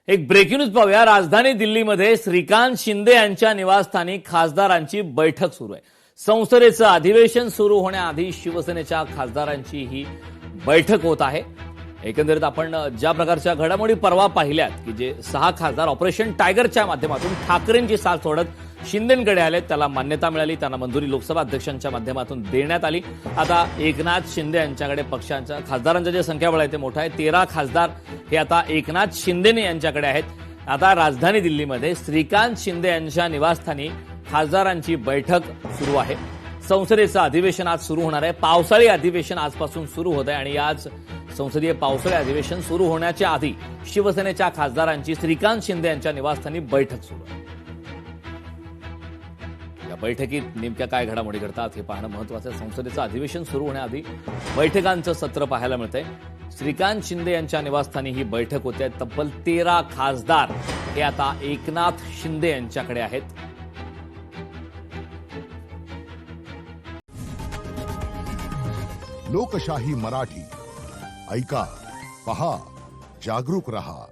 एक breaking news पाहूया। राजधानी दिल्लीमध्ये श्रीकांत शिंदे यांच्या निवासस्थानी खासदारांची बैठक सुरू आहे। संसदेचं अधिवेशन सुरू होण्याआधी शिवसेनेच्या खासदारांची ही बैठक होत आहे। एकंदरीत आपण ज्या प्रकारच्या घडामोडी परवा पाहिल्यात की जे 6 खासदार ऑपरेशन टायगरच्या माध्यमातून ठाकरेंची साथ सोडत शिंदेंकडे आले, त्याला मान्यता मिळाली, त्यांना मंजुरी लोकसभा अध्यक्षांच्या माध्यमातून देण्यात आली। आता एकनाथ शिंदे यांच्याकडे पक्षांच्या खासदारांचं जे संख्याबळ आहे ते मोठं आहे। 13 खासदार हे आता एकनाथ शिंदे यांच्याकडे आहेत। आता राजधानी दिल्लीमध्ये श्रीकांत शिंदे यांच्या निवासस्थानी खासदारांची बैठक सुरू आहे। संसदेचं अधिवेशन आज सुरू होणार आहे। पावसाळी अधिवेशन आजपासून सुरू होत आहे आणि आज संसदीय पावसाळी अधिवेशन सुरू होण्याच्या आधी शिवसेनेच्या खासदारांची श्रीकांत शिंदे यांच्या निवासस्थानी बैठक सुरू आहे। या बैठकीत नेमक्या काय घडामोडी घडतात हे पाहणं महत्त्वाचं आहे। संसदेचं अधिवेशन सुरू होण्याआधी बैठकांचं सत्र पाहायला मिळतंय। श्रीकांत शिंदे यांच्या निवासस्थानी ही बैठक होते। तब्बल 13 खासदार हे आता एकनाथ शिंदे यांच्याकडे आहेत। लोकशाही मराठी ऐका, पहा, जागरूक रहा।